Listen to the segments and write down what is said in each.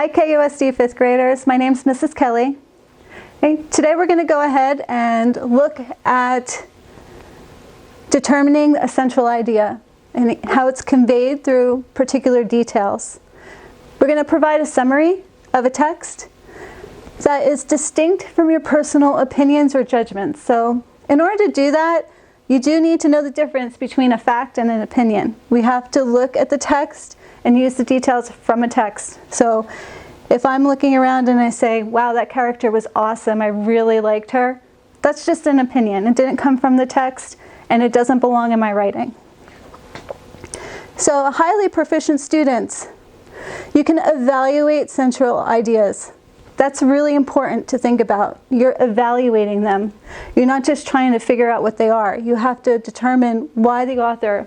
Hi KUSD 5th graders, my name is Mrs. Kelly. Okay, today we're going to go ahead and look at determining a central idea and how it's conveyed through particular details. We're going to provide a summary of a text that is distinct from your personal opinions or judgments. So in order to do that, you do need to know the difference between a fact and an opinion. We have to look at the text and use the details from a text. So if I'm looking around and I say, wow, that character was awesome, I really liked her, that's just an opinion. It didn't come from the text and it doesn't belong in my writing. So highly proficient students, you can evaluate central ideas. That's really important to think about. You're evaluating them. You're not just trying to figure out what they are. You have to determine why the author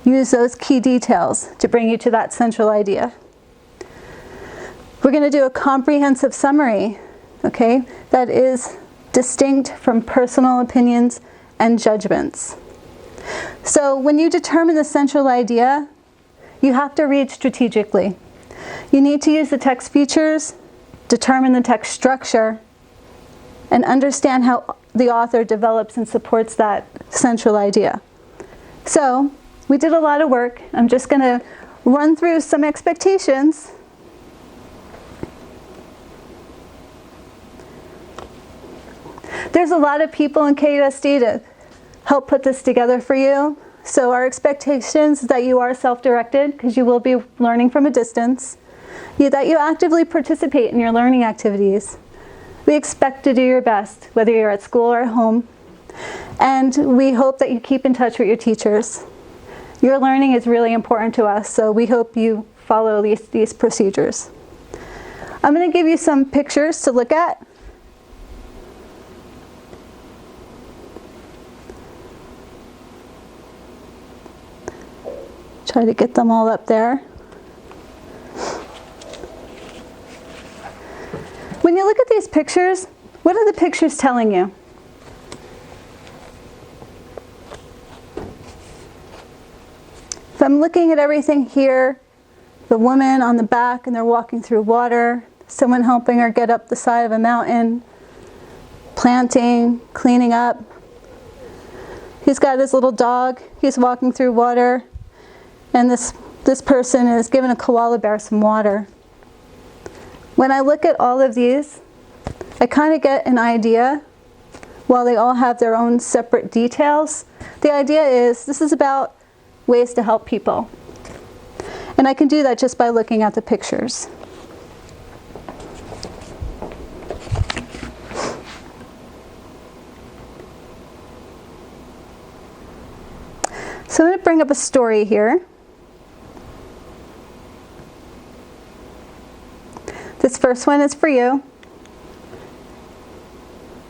used those key details to bring you to that central idea. We're going to do a comprehensive summary, okay, that is distinct from personal opinions and judgments. So when you determine the central idea, you have to read strategically. You need to use the text features, determine the text structure, and understand how the author develops and supports that central idea. So we did a lot of work. I'm just going to run through some expectations. There's a lot of people in KUSD to help put this together for you. So our expectations is that you are self-directed, because you will be learning from a distance. That you actively participate in your learning activities. We expect to do your best, whether you're at school or at home. And we hope that you keep in touch with your teachers. Your learning is really important to us, so we hope you follow these procedures. I'm going to give you some pictures to look at. Try to get them all up there. When you look at these pictures, what are the pictures telling you? If I'm looking at everything here, the woman on the back and they're walking through water, someone helping her get up the side of a mountain, planting, cleaning up. He's got his little dog, he's walking through water. And this person is giving a koala bear some water. When I look at all of these, I kind of get an idea, while they all have their own separate details. The idea is, this is about ways to help people. And I can do that just by looking at the pictures. So I'm going to bring up a story here. This first one is for you.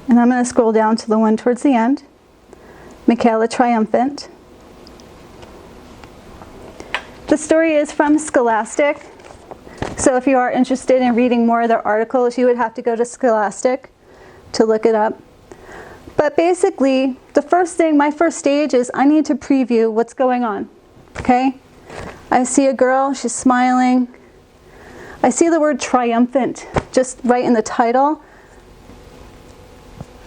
And I'm going to scroll down to the one towards the end. Michaela Triumphant. The story is from Scholastic. So if you are interested in reading more of their articles, you would have to go to Scholastic to look it up. But basically, my first stage is I need to preview what's going on. Okay? I see a girl, she's smiling. I see the word triumphant just right in the title.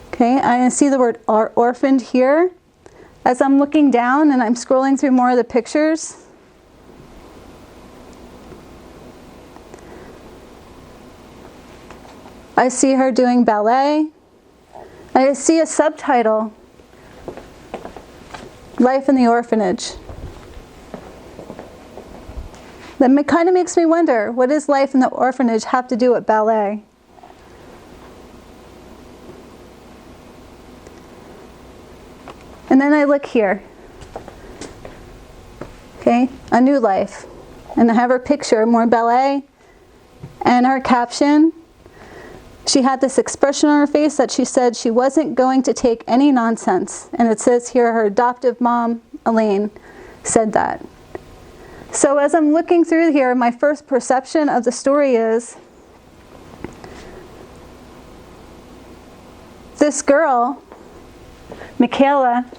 Okay, I see the word orphaned here. As I'm looking down and I'm scrolling through more of the pictures, I see her doing ballet. I see a subtitle, Life in the Orphanage. That kind of makes me wonder, what does life in the orphanage have to do with ballet? And then I look here. Okay, a new life. And I have her picture, more ballet, and her caption. She had this expression on her face that she said she wasn't going to take any nonsense. And it says here her adoptive mom, Elaine, said that. So as I'm looking through here, my first perception of the story is this girl, Michaela,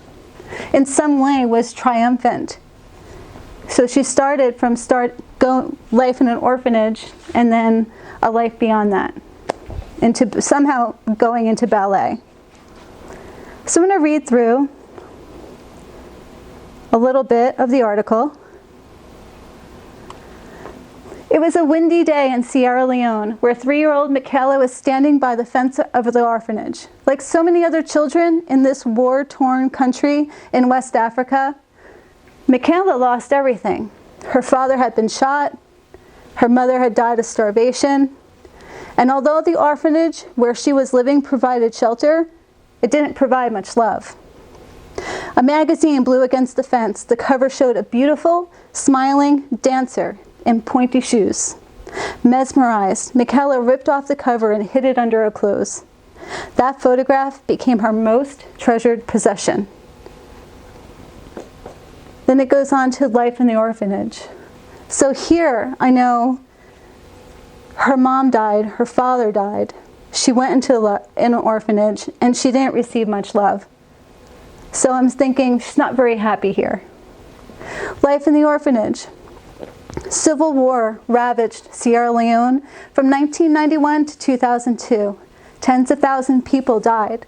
in some way was triumphant. So she started from life in an orphanage and then a life beyond that, into somehow going into ballet. So I'm going to read through a little bit of the article. It was a windy day in Sierra Leone where 3-year-old Michaela was standing by the fence of the orphanage. Like so many other children in this war-torn country in West Africa, Michaela lost everything. Her father had been shot, her mother had died of starvation, and although the orphanage where she was living provided shelter, it didn't provide much love. A magazine blew against the fence. The cover showed a beautiful, smiling dancer in pointy shoes. Mesmerized, Michaela ripped off the cover and hid it under her clothes. That photograph became her most treasured possession. Then it goes on to life in the orphanage. So here, I know her mom died, her father died. She went into an orphanage and she didn't receive much love. So I'm thinking she's not very happy here. Life in the orphanage. Civil war ravaged Sierra Leone from 1991 to 2002. Tens of thousands of people died.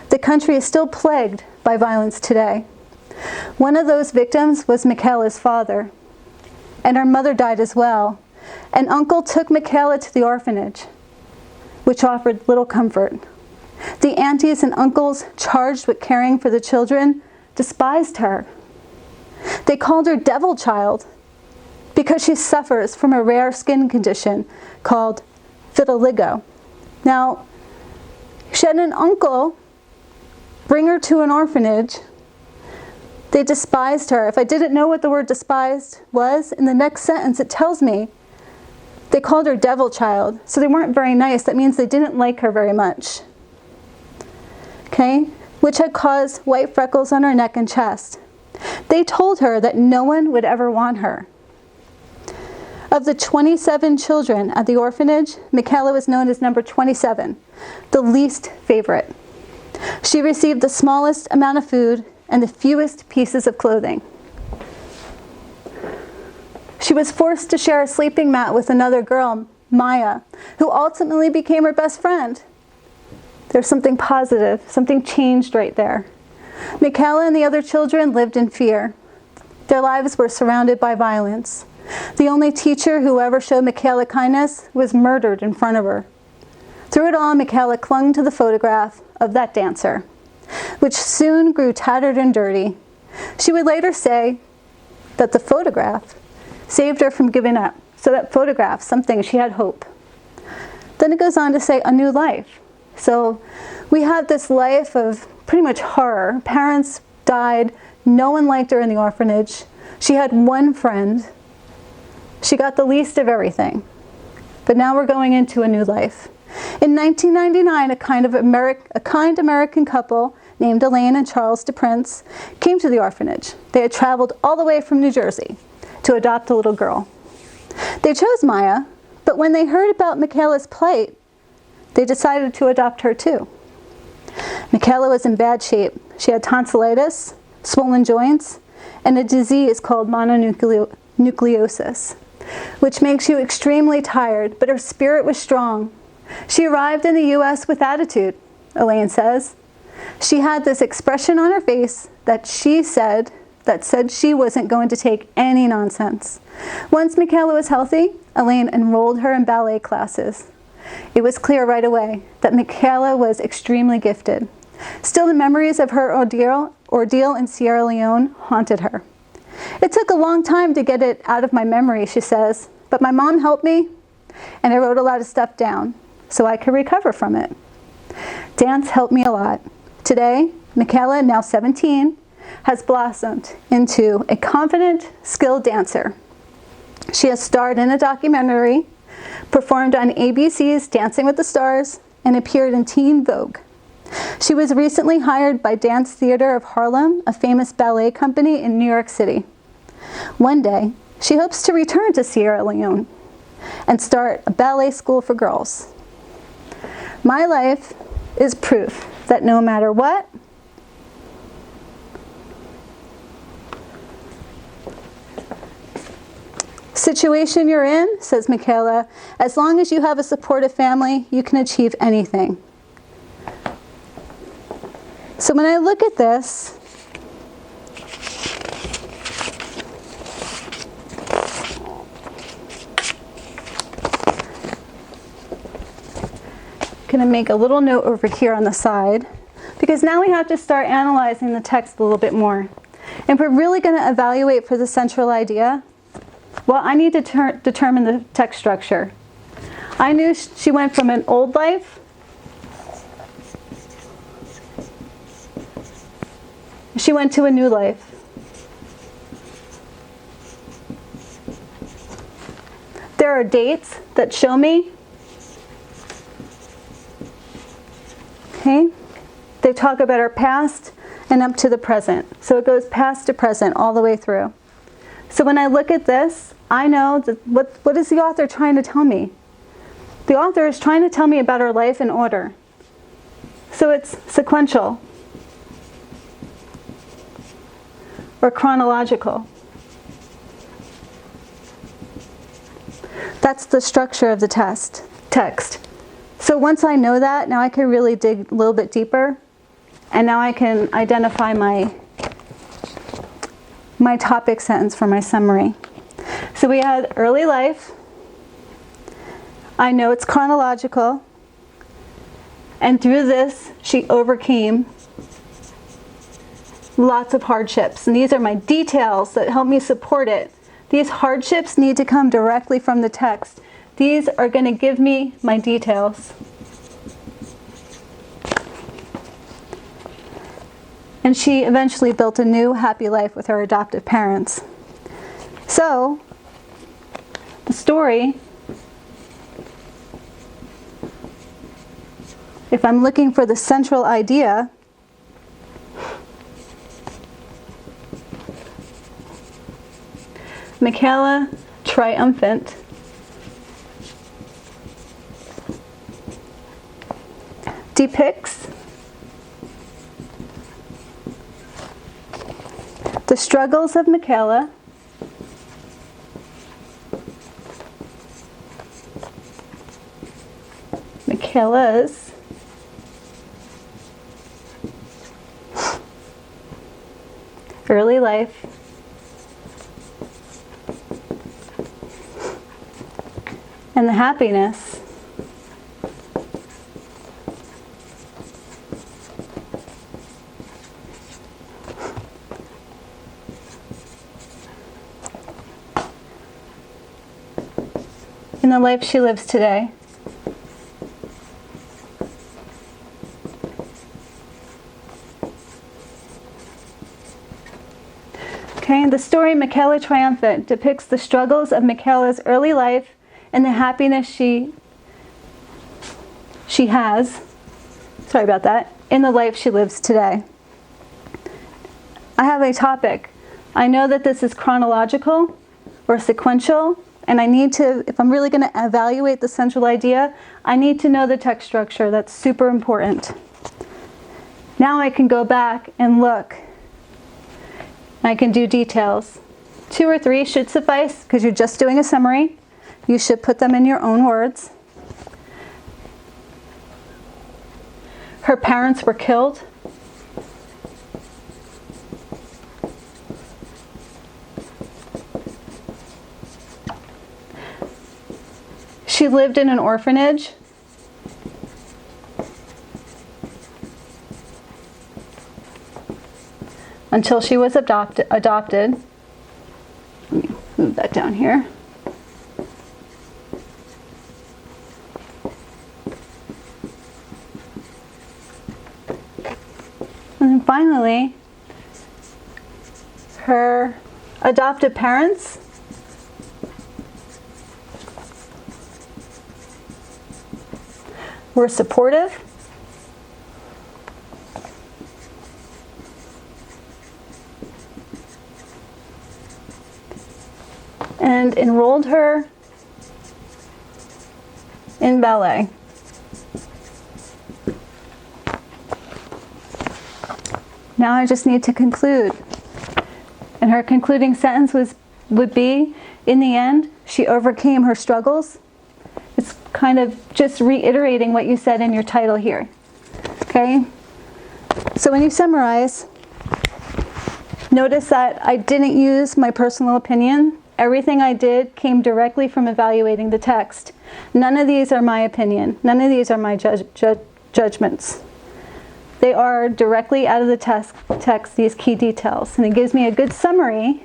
The country is still plagued by violence today. One of those victims was Michaela's father, and her mother died as well. An uncle took Michaela to the orphanage, which offered little comfort. The aunties and uncles charged with caring for the children despised her. They called her devil child because she suffers from a rare skin condition called vitiligo. Now, she had an uncle bring her to an orphanage. They despised her. If I didn't know what the word despised was, in the next sentence it tells me they called her devil child. So they weren't very nice. That means they didn't like her very much. Okay? Which had caused white freckles on her neck and chest. They told her that no one would ever want her. Of the 27 children at the orphanage, Michaela was known as number 27, the least favorite. She received the smallest amount of food and the fewest pieces of clothing. She was forced to share a sleeping mat with another girl, Maya, who ultimately became her best friend. There's something positive, something changed right there. Michaela and the other children lived in fear. Their lives were surrounded by violence. The only teacher who ever showed Michaela kindness was murdered in front of her. Through it all, Michaela clung to the photograph of that dancer, which soon grew tattered and dirty. She would later say that the photograph saved her from giving up. So that photograph, something, she had hope. Then it goes on to say a new life. So we have this life of pretty much horror. Parents died. No one liked her in the orphanage. She had one friend. She got the least of everything. But now we're going into a new life. In 1999, a kind American couple named Elaine and Charles DePrince came to the orphanage. They had traveled all the way from New Jersey to adopt a little girl. They chose Maya, but when they heard about Michaela's plight, they decided to adopt her too. Michaela was in bad shape. She had tonsillitis, swollen joints, and a disease called mononucleosis, which makes you extremely tired, but her spirit was strong. She arrived in the U.S. with attitude, Elaine says. She had this expression on her face that said she wasn't going to take any nonsense. Once Michaela was healthy, Elaine enrolled her in ballet classes. It was clear right away that Michaela was extremely gifted. Still, the memories of her ordeal in Sierra Leone haunted her. It took a long time to get it out of my memory, she says, but my mom helped me, and I wrote a lot of stuff down so I could recover from it. Dance helped me a lot. Today, Michaela, now 17, has blossomed into a confident, skilled dancer. She has starred in a documentary, performed on ABC's Dancing with the Stars, and appeared in Teen Vogue. She was recently hired by Dance Theater of Harlem, a famous ballet company in New York City. One day, she hopes to return to Sierra Leone and start a ballet school for girls. My life is proof that no matter what, situation you're in, says Michaela, as long as you have a supportive family, you can achieve anything. So when I look at this, I'm going to make a little note over here on the side, because now we have to start analyzing the text a little bit more. And if we're really going to evaluate for the central idea, well, I need to determine the text structure. I knew she went from an old life, she went to a new life. There are dates that show me. Okay? They talk about our past and up to the present. So it goes past to present all the way through. So when I look at this, I know that what is the author trying to tell me? The author is trying to tell me about our life in order. So it's sequential or chronological. That's the structure of the text. So once I know that, now I can really dig a little bit deeper, and now I can identify my topic sentence for my summary. So we had early life. I know it's chronological. And through this, she overcame lots of hardships. And these are my details that help me support it. These hardships need to come directly from the text. These are going to give me my details. And she eventually built a new happy life with her adoptive parents. So, the story, if I'm looking for the central idea, Michaela, triumphant, depicts the struggles of Michaela, Michaela's early life, and the happiness in the life she lives today. Okay, the story Michaela Triumphant depicts the struggles of Michaela's early life and the happiness she has, sorry about that, in the life she lives today. I have a topic. I know that this is chronological or sequential, and I need to, if I'm really going to evaluate the central idea, I need to know the text structure. That's super important. Now I can go back and look. I can do details. 2 or 3 should suffice because you're just doing a summary. You should put them in your own words. Her parents were killed. She lived in an orphanage. Until she was adopted. Let me move that down here. And then finally, her adoptive parents were supportive. And enrolled her in ballet. Now I just need to conclude. And her concluding sentence was, would be, in the end, she overcame her struggles. It's kind of just reiterating what you said in your title here. Okay? So when you summarize, notice that I didn't use my personal opinion. Everything I did came directly from evaluating the text. None of these are my opinion. None of these are my judgments. They are directly out of the text, these key details. And it gives me a good summary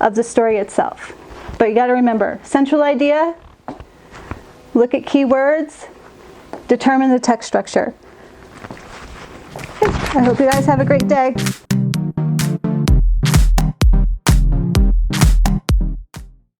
of the story itself. But you got to remember, central idea, look at key words, determine the text structure. Okay, I hope you guys have a great day.